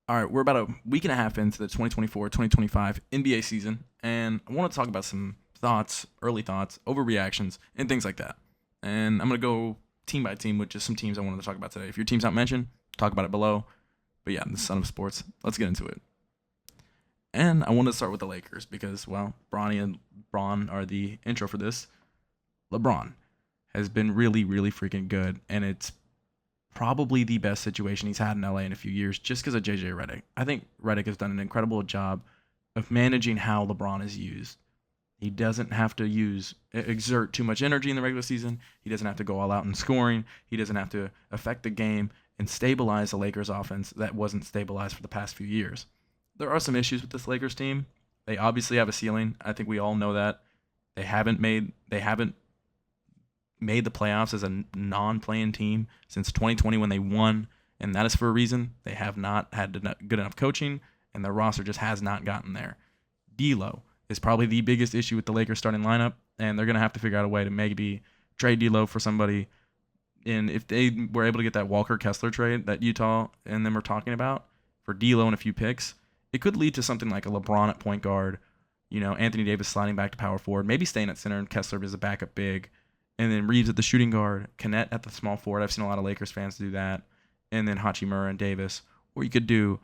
All right, we're about a week and a half into the 2024-2025 NBA season, and I want to talk about some thoughts, early thoughts, overreactions, and things like that. And I'm going to go team by team with just some teams I wanted to talk about today. If your team's not mentioned, talk about it below. But yeah, the son of sports. Let's get into it. And I want to start with the Lakers because, well, Bronny and Braun are the intro for this. LeBron has been really, really freaking good, and it's probably the best situation he's had in LA in a few years just because of JJ Redick. I think Redick has done an incredible job of managing how LeBron is used. He doesn't have to exert too much energy in the regular season. He doesn't have to go all out in scoring. He doesn't have to affect the game and stabilize the Lakers offense that wasn't stabilized for the past few years. There are some issues with this Lakers team. They obviously have a ceiling. I think we all know that. They haven't made the playoffs as a non-playing team since 2020 when they won, and that is for a reason. They have not had good enough coaching, and their roster just has not gotten there. D'Lo is probably the biggest issue with the Lakers starting lineup, and they're going to have to figure out a way to maybe trade D'Lo for somebody. And if they were able to get that Walker Kessler trade that Utah and them were talking about for D'Lo and a few picks, it could lead to something like a LeBron at point guard, Anthony Davis sliding back to power forward, maybe staying at center and Kessler as a backup big, and then Reeves at the shooting guard, Kennett at the small forward. I've seen a lot of Lakers fans do that. And then Hachimura and Davis. Or you could do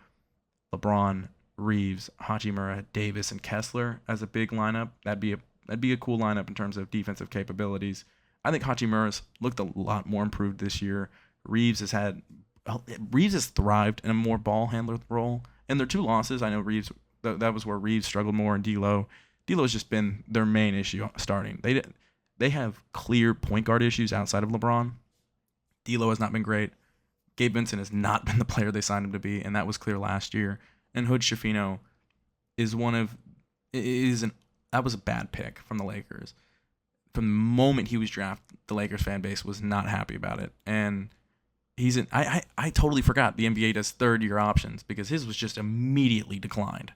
LeBron, Reeves, Hachimura, Davis, and Kessler as a big lineup. That'd be a cool lineup in terms of defensive capabilities. I think Hachimura's looked a lot more improved this year. Reeves has thrived in a more ball handler role. And their two losses, I know Reeves, that was where Reeves struggled more, and D'Lo has just been their main issue starting. They have clear point guard issues outside of LeBron. D'Lo has not been great. Gabe Vincent has not been the player they signed him to be, and that was clear last year. And Hood Schifino that was a bad pick from the Lakers. From the moment he was drafted, the Lakers fan base was not happy about it. And I totally forgot the NBA does third-year options because his was just immediately declined.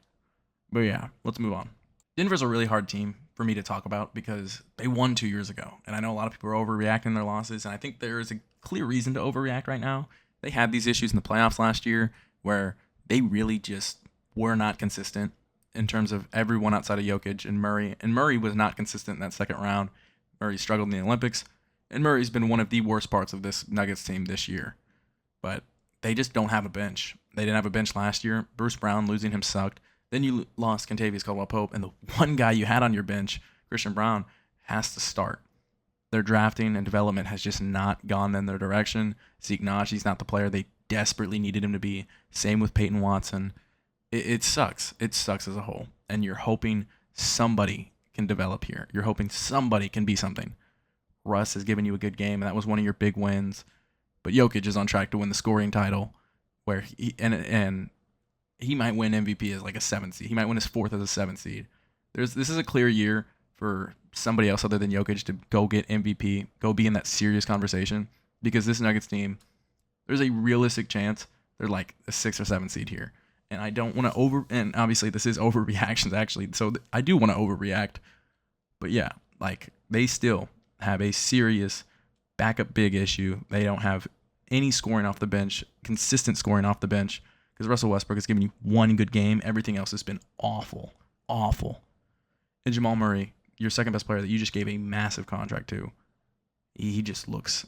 But yeah, let's move on. Denver's a really hard team for me to talk about because they won 2 years ago. And I know a lot of people are overreacting their losses, and I think there is a clear reason to overreact right now. They had these issues in the playoffs last year where they really just were not consistent in terms of everyone outside of Jokic and Murray. And Murray was not consistent in that second round. Murray struggled in the Olympics, and Murray's been one of the worst parts of this Nuggets team this year. But they just don't have a bench. They didn't have a bench last year. Bruce Brown, losing him sucked. Then you lost Kentavious Caldwell-Pope, and the one guy you had on your bench, Christian Braun, has to start. Their drafting and development has just not gone in their direction. Zeke Naji's not the player they desperately needed him to be. Same with Peyton Watson. It sucks. It sucks as a whole. And you're hoping somebody can develop here. You're hoping somebody can be something. Russ has given you a good game, and that was one of your big wins. But Jokic is on track to win the scoring title, where he might win MVP as like a 7th seed. He might win his 4th as a 7th seed. This is a clear year for somebody else other than Jokic to go get MVP, go be in that serious conversation, because this Nuggets team, there's a realistic chance they're like a 6th or 7th seed here. And I don't want to and obviously this is overreactions actually, so I do want to overreact. But yeah, like they still have a serious backup big issue. They don't have any scoring off the bench, consistent scoring off the bench, because Russell Westbrook has given you one good game. Everything else has been awful. And Jamal Murray, your second best player that you just gave a massive contract to, he looks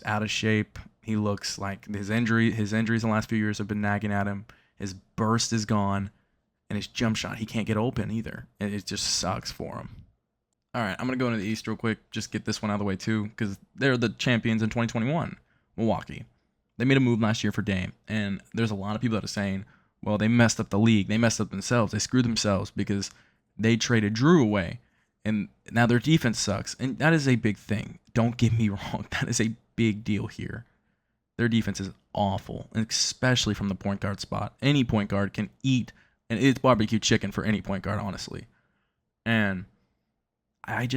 out of shape. He looks like his injuries in the last few years have been nagging at him. His burst is gone, and his jump shot, he can't get open either. And it just sucks for him. All right, I'm going to go into the East real quick, just get this one out of the way too, because they're the champions in 2021, Milwaukee. They made a move last year for Dame, and there's a lot of people that are saying, well, they messed up the league. They messed up themselves. They screwed themselves because they traded Drew away, and now their defense sucks. And that is a big thing. Don't get me wrong. That is a big deal here. Their defense is awful, especially from the point guard spot. Any point guard can eat, and it's barbecue chicken for any point guard, honestly. And I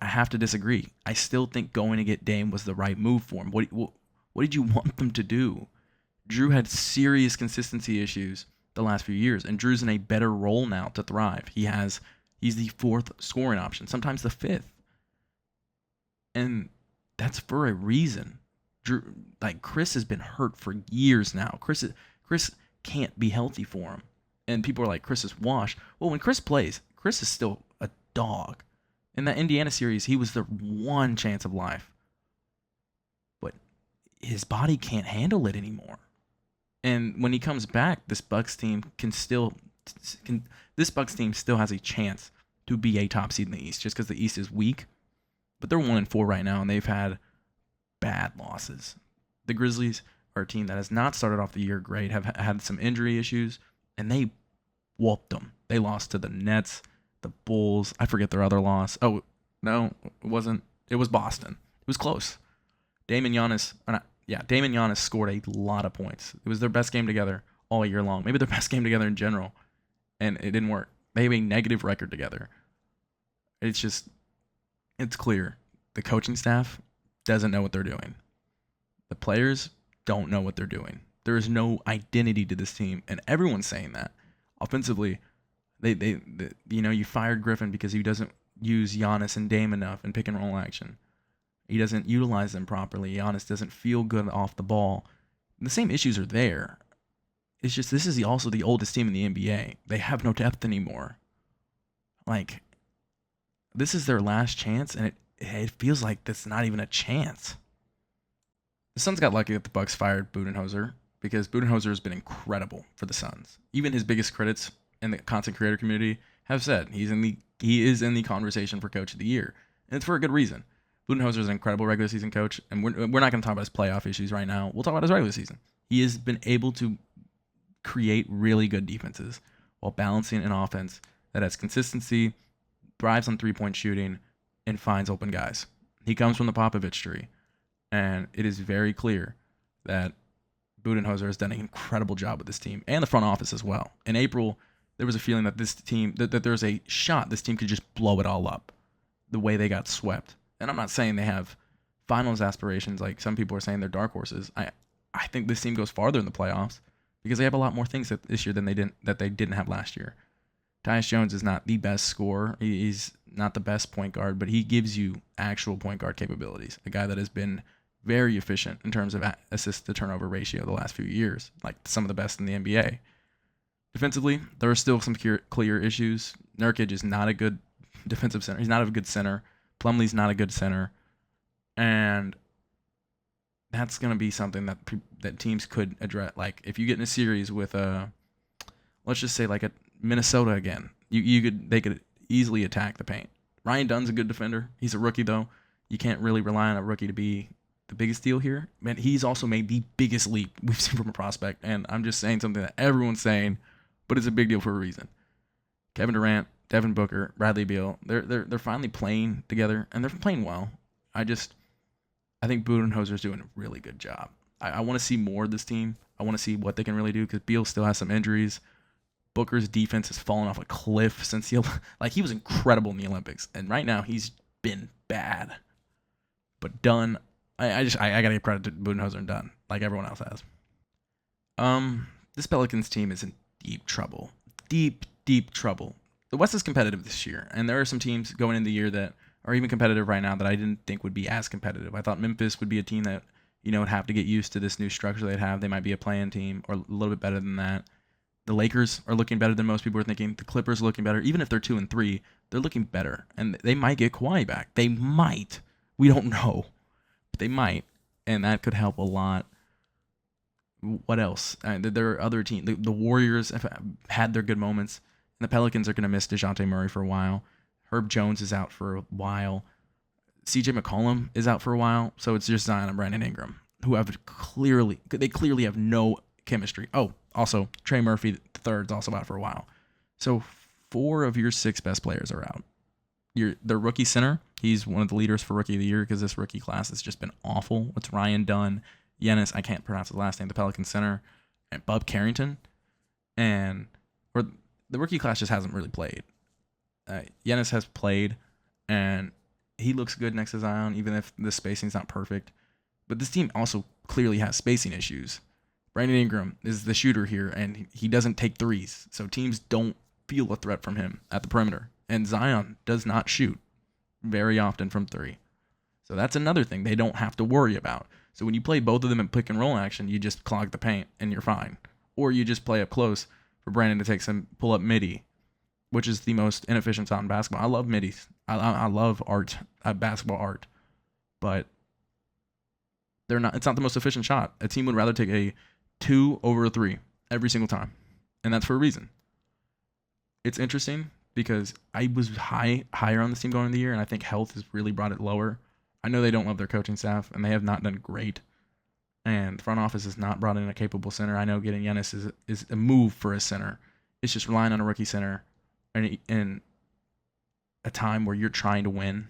have to disagree. I still think going to get Dame was the right move for him. What did you want them to do? Drew had serious consistency issues the last few years, and Drew's in a better role now to thrive. He's the 4th scoring option, sometimes the 5th. And that's for a reason. Chris has been hurt for years now. Chris can't be healthy for him. And people are like, Chris is washed. Well, when Chris plays, Chris is still a dog. In that Indiana series, he was the one chance of life. But his body can't handle it anymore. And when he comes back, this Bucks team still has a chance to be a top seed in the East, just because the East is weak. But they're 1-4 right now, and they've had bad losses. The Grizzlies are a team that has not started off the year great, have had some injury issues, and they whooped them. They lost to the Nets, the Bulls. I forget their other loss. Oh, no, it wasn't. It was Boston. It was close. Damon Giannis scored a lot of points. It was their best game together all year long. Maybe their best game together in general, and it didn't work. They have a negative record together. It's clear. The coaching staff doesn't know what they're doing. The players don't know what they're doing. There is no identity to this team, and everyone's saying that. Offensively, you fired Griffin because he doesn't use Giannis and Dame enough in pick and roll action. He doesn't utilize them properly. Giannis doesn't feel good off the ball. The same issues are there. It's just this is also the oldest team in the NBA. They have no depth anymore. Like, this is their last chance, and it feels like that's not even a chance. The Suns got lucky that the Bucks fired Budenholzer, because Budenholzer has been incredible for the Suns. Even his biggest critics in the content creator community have said he is in the conversation for Coach of the Year, and it's for a good reason. Budenholzer is an incredible regular season coach, and we're not going to talk about his playoff issues right now. We'll talk about his regular season. He has been able to create really good defenses while balancing an offense that has consistency, thrives on three-point shooting, and finds open guys. He comes from the Popovich tree, and it is very clear that Budenholzer has done an incredible job with this team and the front office as well. In April, there was a feeling that this team, that there's a shot this team could just blow it all up the way they got swept. And I'm not saying they have finals aspirations like some people are saying they're dark horses. I think this team goes farther in the playoffs because they have a lot more things this year than they didn't have last year. Tyus Jones is not the best scorer. He's not the best point guard, but he gives you actual point guard capabilities. A guy that has been very efficient in terms of assist to turnover ratio the last few years, like some of the best in the NBA. Defensively, there are still some clear issues. Nurkic is not a good defensive center. He's not a good center. Plumlee's not a good center. And that's going to be something that teams could address. Like, if you get in a series with let's just say like a Minnesota again, they could easily attack the paint. Ryan Dunn's a good defender. He's a rookie though. You can't really rely on a rookie to be the biggest deal here. Man, he's also made the biggest leap we've seen from a prospect, and I'm just saying something that everyone's saying, but it's a big deal for a reason. Kevin Durant, Devin Booker, Bradley Beal, they're finally playing together, and they're playing well. I think Budenholzer's doing a really good job. I want to see more of this team. I want to see what they can really do because Beal still has some injuries. Booker's defense has fallen off a cliff since he was incredible in the Olympics, and right now he's been bad. But Dunn, I gotta give credit to Budenholzer and Dunn, like everyone else has. This Pelicans team is in deep trouble. Deep trouble. The West is competitive this year, and there are some teams going into the year that are even competitive right now that I didn't think would be as competitive. I thought Memphis would be a team that, would have to get used to this new structure they'd have. They might be a play-in team or a little bit better than that. The Lakers are looking better than most people are thinking. The Clippers are looking better. Even if they're 2-3, they're looking better, and they might get Kawhi back. They might. We don't know, but they might, and that could help a lot. What else? There are other teams. The Warriors have had their good moments. And the Pelicans are going to miss DeJounte Murray for a while. Herb Jones is out for a while. CJ McCollum is out for a while. So it's just Zion and Brandon Ingram, who clearly have no chemistry. Oh, also, Trey Murphy III is also out for a while. So 4 of your 6 best players are out. The rookie center, he's one of the leaders for Rookie of the Year because this rookie class has just been awful. It's Ryan Dunn, Giannis, I can't pronounce his last name, the Pelican center, and Bub Carrington. The rookie class just hasn't really played. Giannis has played, and he looks good next to Zion, even if the spacing's not perfect. But this team also clearly has spacing issues. Brandon Ingram is the shooter here, and he doesn't take threes, so teams don't feel a threat from him at the perimeter. And Zion does not shoot very often from 3. So that's another thing they don't have to worry about. So when you play both of them in pick and roll action, you just clog the paint, and you're fine. or you just play up close for Brandon to take some pull up midi, which is the most inefficient shot in basketball. I love middies. I love art, basketball art, but they're not. It's not the most efficient shot. A team would rather take a 2 over a 3 every single time, and that's for a reason. It's interesting because I was higher on this team going into the year, and I think health has really brought it lower. I know they don't love their coaching staff, and they have not done great. And the front office has not brought in a capable center. I know getting Giannis is a move for a center. It's just relying on a rookie center in a time where you're trying to win.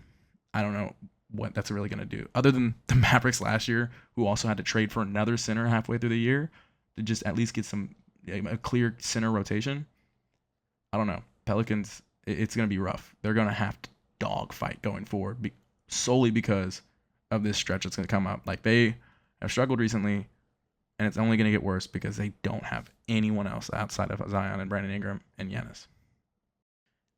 I don't know what that's really going to do. Other than the Mavericks last year, who also had to trade for another center halfway through the year to just at least get a clear center rotation. I don't know. Pelicans, it's going to be rough. They're going to have to dogfight going forward solely because of this stretch that's going to come up. Like, they have struggled recently, and it's only going to get worse because they don't have anyone else outside of Zion and Brandon Ingram and Giannis.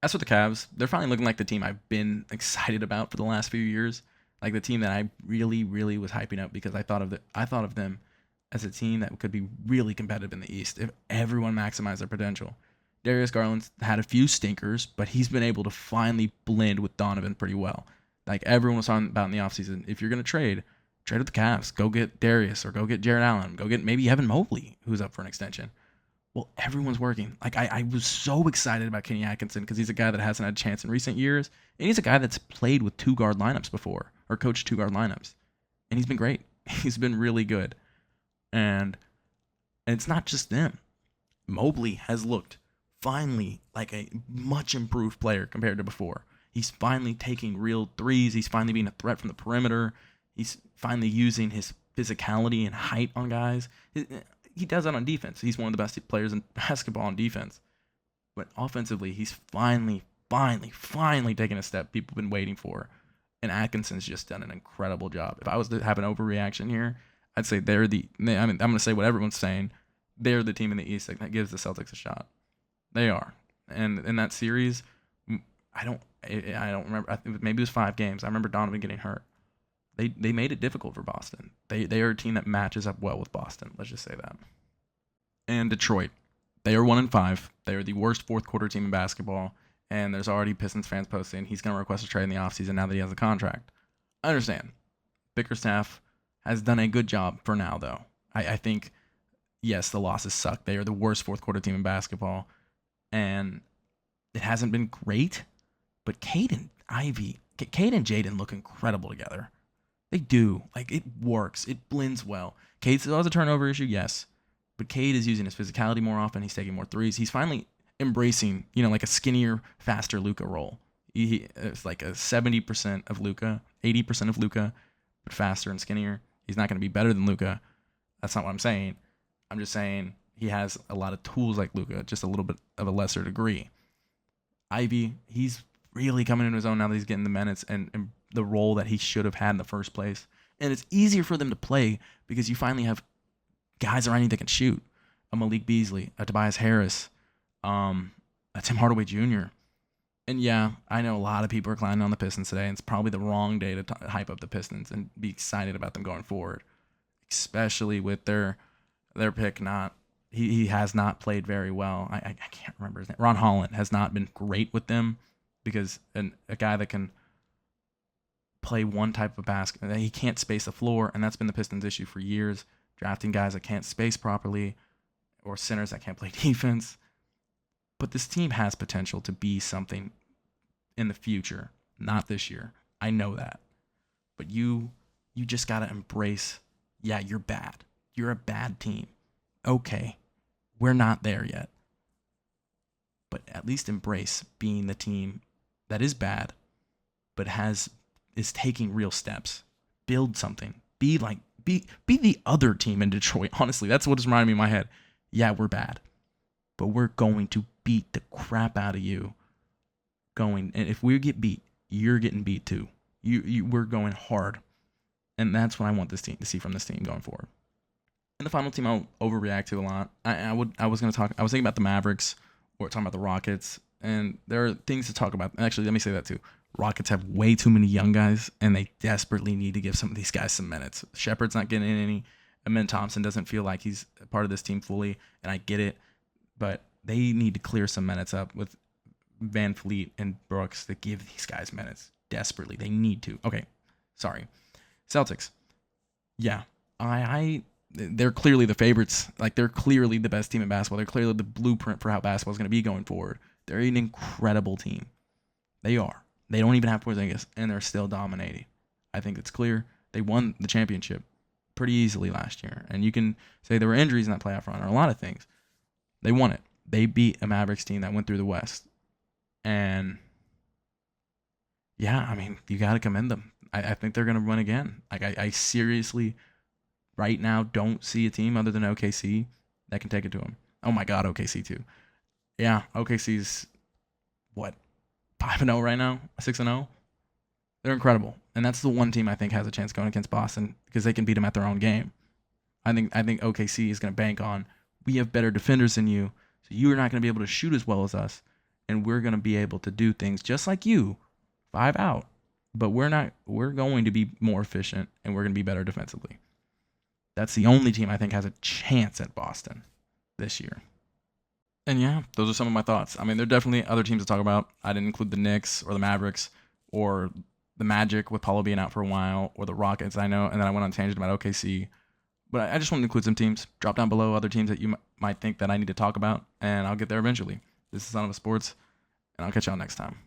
As for the Cavs, they're finally looking like the team I've been excited about for the last few years. Like the team that I really, really was hyping up because I thought of them as a team that could be really competitive in the East if everyone maximized their potential. Darius Garland's had a few stinkers, but he's been able to finally blend with Donovan pretty well. Like everyone was talking about in the offseason, if you're going to trade with the Cavs. Go get Darius or go get Jared Allen. Go get maybe Evan Mobley, who's up for an extension. Well, everyone's working. Like I was so excited about Kenny Atkinson because he's a guy that hasn't had a chance in recent years. And he's a guy that's played with 2-guard lineups before or coached 2-guard lineups. And he's been great. He's been really good. And it's not just them. Mobley has looked finally like a much improved player compared to before. He's finally taking real threes. He's finally being a threat from the perimeter. He's finally using his physicality and height on guys. He does that on defense. He's one of the best players in basketball on defense. But offensively, he's finally taking a step people have been waiting for. And Atkinson's just done an incredible job. If I was to have an overreaction here, I'd say I'm going to say what everyone's saying. They're the team in the East that gives the Celtics a shot. They are. And in that series, I don't remember. I think maybe it was 5 games. I remember Donovan getting hurt. They made it difficult for Boston. They are a team that matches up well with Boston. Let's just say that. And Detroit, they are 1-5. They are the worst fourth quarter team in basketball. And there's already Pistons fans posting he's going to request a trade in the offseason now that he has a contract. I understand. Bickerstaff has done a good job for now, though. I think, yes, the losses suck. They are the worst fourth quarter team in basketball. And it hasn't been great. But Cade and Jaden look incredible together. They do. Like, it works. It blends well. Cade still has a turnover issue, yes. But Cade is using his physicality more often. He's taking more threes. He's finally embracing, like a skinnier, faster Luka role. It's like a 70% of Luka, 80% of Luka, but faster and skinnier. He's not going to be better than Luka. That's not what I'm saying. I'm just saying he has a lot of tools like Luka, just a little bit of a lesser degree. Ivy, he's really coming into his own now that he's getting the minutes and the role that he should have had in the first place. And it's easier for them to play because you finally have guys around you that can shoot. A Malik Beasley, a Tobias Harris, a Tim Hardaway Jr. And yeah, I know a lot of people are clowning on the Pistons today, and it's probably the wrong day to hype up the Pistons and be excited about them going forward, especially with their pick not. He has not played very well. I can't remember his name. Ron Holland has not been great with them because a guy that can play one type of basketball, he can't space the floor, and that's been the Pistons' issue for years, drafting guys that can't space properly or centers that can't play defense. But this team has potential to be something in the future, not this year. I know that. But you just got to embrace, yeah, you're bad. You're a bad team. Okay, we're not there yet. But at least embrace being the team that is bad, but is taking real steps. Build something. Be the other team in Detroit. Honestly, that's what is reminding me in my head. Yeah, we're bad, but we're going to beat the crap out of you. And if we get beat, you're getting beat too. We're going hard, and that's what I want this team to see from this team going forward. And the final team I'll overreact to a lot. I was thinking about the Mavericks or talking about the Rockets, and there are things to talk about. Actually, let me say that too. Rockets have way too many young guys, and they desperately need to give some of these guys some minutes. Shepard's not getting any. Amen Thompson doesn't feel like he's a part of this team fully, and I get it, but they need to clear some minutes up with Van Fleet and Brooks to give these guys minutes desperately. They need to. Okay, sorry. Celtics. Yeah, they're clearly the favorites. Like, they're clearly the best team in basketball. They're clearly the blueprint for how basketball is going to be going forward. They're an incredible team. They are. They don't even have Porzingis, and they're still dominating. I think it's clear. They won the championship pretty easily last year, and you can say there were injuries in that playoff run or a lot of things. They won it. They beat a Mavericks team that went through the West, and yeah, I mean, you got to commend them. I think they're going to win again. Like, I seriously, right now, don't see a team other than OKC that can take it to them. Oh my God, OKC too. Yeah, OKC's what, 5-0 right now, 6-0. They're incredible, and that's the one team I think has a chance going against Boston because they can beat them at their own game. I think OKC is going to bank on, we have better defenders than you, so you're not going to be able to shoot as well as us, and we're going to be able to do things just like you, 5 out. But we're not. We're going to be more efficient, and we're going to be better defensively. That's the only team I think has a chance at Boston this year. And yeah, those are some of my thoughts. I mean, there are definitely other teams to talk about. I didn't include the Knicks or the Mavericks or the Magic with Paulo being out for a while, or the Rockets. I know, and then I went on a tangent about OKC. But I just wanted to include some teams. Drop down below other teams that you might think that I need to talk about, and I'll get there eventually. This is Son of a Sports, and I'll catch y'all next time.